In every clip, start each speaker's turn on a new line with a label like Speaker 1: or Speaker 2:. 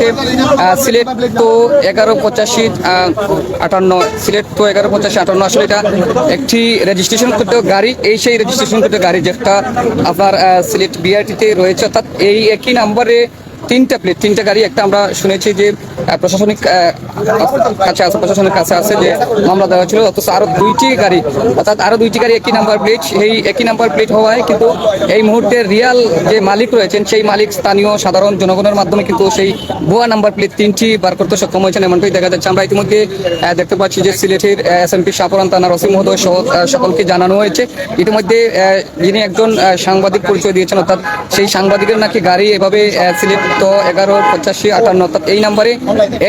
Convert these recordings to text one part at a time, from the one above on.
Speaker 1: হচ্ছে সিলেট তো 118558, সিলেট তো 118558। আসলে এটা একটি রেজিস্ট্রেশন করতে গাড়ি, এই সেই রেজিস্ট্রেশন করতে গাড়ি যেটা আপনার সিলেট বিআরটিতে রয়েছে, অর্থাৎ এই একই নাম্বারে তিনটা গাড়ি। একটা আমরা শুনেছি যে প্রশাসনিক প্রশাসনের কাছে আছে যে মামলা দেওয়া ছিল, অথচ আরো দুইটি গাড়ি, অর্থাৎ আরো দুইটি গাড়ি একই নাম্বার প্লেট। এই একই নাম্বার প্লেট হওয়ায় কিন্তু এই মুহূর্তে রিয়াল যে মালিক রয়েছেন সেই মালিক স্থানীয় সাধারণ জনগণের মাধ্যমে কিন্তু সেই ভুয়া নাম্বার প্লেট তিনটি বার করতে সক্ষম হয়েছেন, এমনটাই দেখা যাচ্ছে। আমরা ইতিমধ্যে দেখতে পাচ্ছি যে সিলেটের এসএমপি শাহপুরান থানার ওসি মহোদয় সহ সকলকে জানানো হয়েছে। ইতিমধ্যে যিনি একজন সাংবাদিক পরিচয় দিয়েছেন, অর্থাৎ সেই সাংবাদিকের নাকি গাড়ি এভাবে সিলেট তো 118558, অর্থাৎ এই নাম্বারে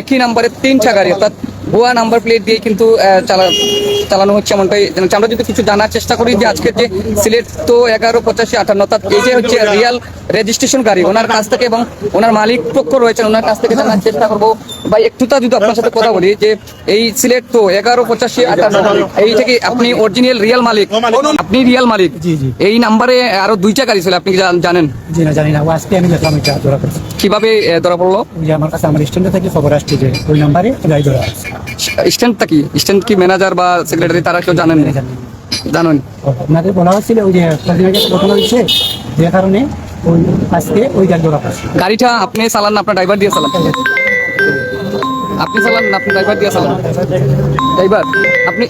Speaker 1: একই নাম্বারে তিনটা গাড়ি, অর্থাৎ ভুয়া নাম্বার প্লেট দিয়ে কিন্তু চালানো হচ্ছে, এমনটাই জানাচ্ছি। আমরা যদি কিছু জানার চেষ্টা করি যে আজকের যে সিলেট তো 118558, অর্থাৎ এই যে হচ্ছে রিয়াল রেজিস্ট্রেশন গাড়ি, ওনার কাছ থেকে এবং ওনার মালিক পক্ষ রয়েছেন ওনার কাছ থেকে জানার চেষ্টা করবো। ভাই একটুটা যদি আপনার সাথে কথা বলি যে এই সিলেট তো 118558, এই থেকে আপনি অরিজিনাল রিয়াল মালিক, আপনি রিয়াল মালিক। এই নাম্বারে আরো দুইটা গাড়ি ছিল, আপনি কি জানেন?
Speaker 2: জি না, জানি না। আজকে আমি দেখলাম এটা ধরা পড়ছে।
Speaker 1: কিভাবে ধরা পড়লো?
Speaker 2: আমার কাছে আমার স্ট্যান্ডে থেকে খবর আসছে যে ওই নাম্বারে গাড়ি ধরা আছে।
Speaker 1: স্ট্যান্ডটা কি, স্ট্যান্ড কি ম্যানেজার বা সেক্রেটারি তারা কেউ জানেন? জানেন
Speaker 2: আপনাদের বলা হচ্ছিল ওই যে ঘটনা হচ্ছে, যে কারণে ওই আজকে ওই গাড়ি ধরা পড়ছে।
Speaker 1: গাড়িটা আপনি চালান না আপনার ড্রাইভার দিয়ে চালান? আপনি চালান না আপনার ড্রাইভার দিয়ে চালান? ড্রাইভার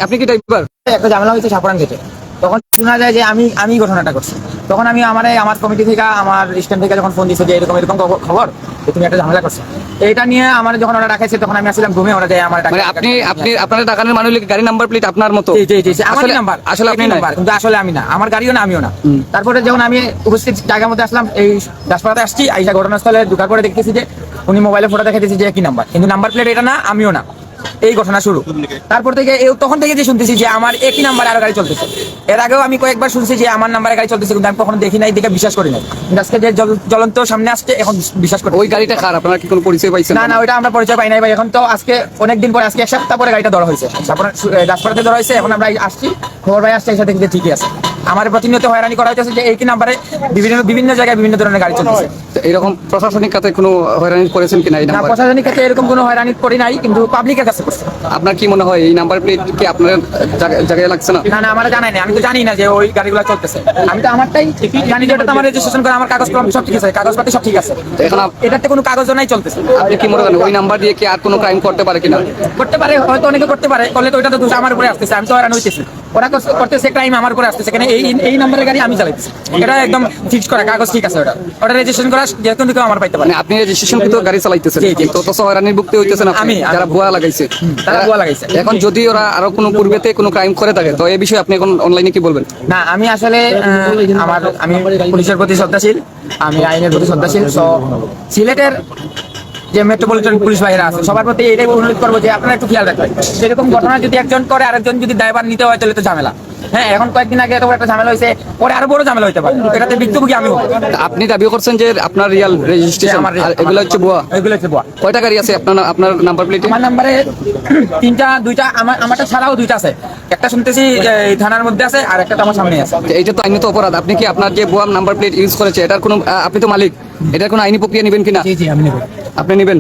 Speaker 1: আপনি কি ড্রাইভার?
Speaker 3: একটা ঝামেলা হয়েছে শাহপুরান গেটে, তখন শোনা যায় যে আমি ঘটনাটা করছি। তখন আমি আমার কমিটি থেকে আমার স্ট্যান্ড থেকে যখন ফোন দিচ্ছে যে এরকম খবর যে তুমি একটা ঝামেলা করছো, এইটা নিয়ে আমার যখন ওরা ডাকাইছে তখন আমি আসলাম ঘুমে, ওরা যায় আমার
Speaker 1: মানে আপনি আপনার টাকার মানুষ গাড়ি নাম্বার প্লেট আপনার মতো?
Speaker 3: আমার নাম্বার, আসলে আপনি নাম্বার, কিন্তু আসলে আমি না, আমার গাড়িও না, আমিও না। তারপরে যখন আমি উপস্থিত জায়গার মধ্যে আসলাম, এই দাসপাড়াতে আসছি, আইসা ঘটনাস্থলে ঢোকার পরে দেখতেছি যে উনি মোবাইলে ফটো দেখাইতেছি যে একই নাম্বার, কিন্তু নাম্বার প্লেট এটা না, আমিও না। এই ঘটনা শুরু। তারপর থেকে তখন থেকে যে শুনতেছি যে আমার একই নাম্বারে আরো গাড়ি চলতেছে। এর আগেও আমি কয়েকবার শুনছি যে আমার নাম্বারে গাড়ি চলতেছে, কিন্তু আমি কখনো দেখি নাই, দেখে বিশ্বাস করি নাই। আজকে যে জ্বলন্ত সামনে আসছে, এখন বিশ্বাস করি।
Speaker 1: ওই গাড়িটা কার, আপনারা কি কোনো পরিচয় পাইছেন?
Speaker 3: না, ওইটা আমরা পরিচয় পাই নাই ভাই। এখন তো আজকে অনেকদিন পরে, আজকে এক সপ্তাহ পরে গাড়িটা ধরা হয়েছে, দাসপাড়াতে ধরা হয়েছে। এখন আমরা আসছি, খবর ভাই আসছে, এসে দেখি যে ঠিকই আছে। আমার প্রতিনিয়ত হয়রানি করা হয়েছে যে একই নাম্বারে বিভিন্ন জায়গায় বিভিন্ন ধরনের গাড়ি চলতেছে।
Speaker 1: এরকম প্রশাসনিক খাতে কোনো হয়রানি করেছেন কিনা?
Speaker 3: না, প্রশাসনিক কাছে এরকম কোনো হয়রানি করি নাই, কিন্তু পাবলিকের কাছে করছে।
Speaker 1: আপনার কি মনে হয় এই নাম্বার প্লেট কি আপনার জায়গায় লাগছে না?
Speaker 3: না, আমার জানাই না, আমি তো জানি না যে ওই গাড়িগুলো চলতেছে। আমি তো আমারটাই জানি যে ওটা তো আমার রেজিস্ট্রেশন করে, আমার কাগজপত্র সব ঠিক আছে, কাগজপাতি সব ঠিক আছে।
Speaker 1: এখন
Speaker 3: এটাতে কোনো কাগজ নাই চলতেছে।
Speaker 1: আপনি কি মনে করেন ওই নাম্বার দিয়ে কি আর কোনো ক্রাইম করতে পারে কিনা?
Speaker 3: করতে পারে, হয়তো অনেকে করতে পারে, করলে তো ওইটা তো দোষ আমার উপরে আসতেছে, আমি তো হয়রান হইতেছি। ওরা করতেছে ক্রাইম আমার উপরে আসতেছে, কেন এই নাম্বারের গাড়ি আমি চালাইতেছি। এটা একদম ফিক্স করা, কাগজ ঠিক আছে, ওটা রেজিস্ট্রেশন করা, যেহেতু কেউ আমার পাইতে পারে।
Speaker 1: মানে আপনি রেজিস্ট্রেশন কিন্তু গাড়ি চালাইতেছেন, তো তো হয়রানির ভুক্ত হইতেছেন আপনি, যারা ভুয়া লাগাইছে
Speaker 3: তারা ভুয়া লাগাইছে।
Speaker 1: এখন যদি ওরা আরো কোনো পূর্বেতে কোনো ক্রাইম করে থাকে, তো এই বিষয়ে আপনি এখন অনলাইনে কি বলবেন?
Speaker 3: না, আমি আসলে আমি পুলিশের প্রতি শ্রদ্ধাশীল, আমি আইনের প্রতি শ্রদ্ধাশীল। সিলেটের যে মেট্রোপলিটন পুলিশ ভাইরা আছে, সবার প্রতি এটাই অনুরোধ করবো যে আপনারা একটু খেয়াল রাখবেন। সেরকম ঘটনা যদি একজন করে, আরেকজন যদি দায়ভার নিতে হয়, তাহলে তো ঝামেলা। হ্যাঁ, এখন কয়েকদিন আগে এত একটা ঝামেলা হয়েছে, পরে আরো বড় ঝামেলা হইতে পারে, এটাতে ভুক্তভোগী আমি হবো।
Speaker 1: আপনি দাবি করছেন যে আপনার রিয়াল রেজিস্ট্রেশন, এগুলো হচ্ছে ভুয়া?
Speaker 3: এগুলো হচ্ছে ভুয়া।
Speaker 1: কয়টা গাড়ি আছে আপনার নাম্বার প্লেটে?
Speaker 3: আমার নাম্বারে দুইটা, আমারটা ছাড়াও দুইটা আছে। একটা শুনতেছি এই থানার মধ্যে আছে, আর একটা তো আমার সামনে আছে।
Speaker 1: এইটা তো আইনত অপরাধ। আপনি কি আপনার যে ভুয়া নাম্বার প্লেট ইউজ করেছে, এটার কোনো, আপনি তো মালিক, এটার কোনো আইনি প্রক্রিয়া নেবেন কিনা?
Speaker 2: জি, আমি নেব।
Speaker 1: আপনি নেবেন?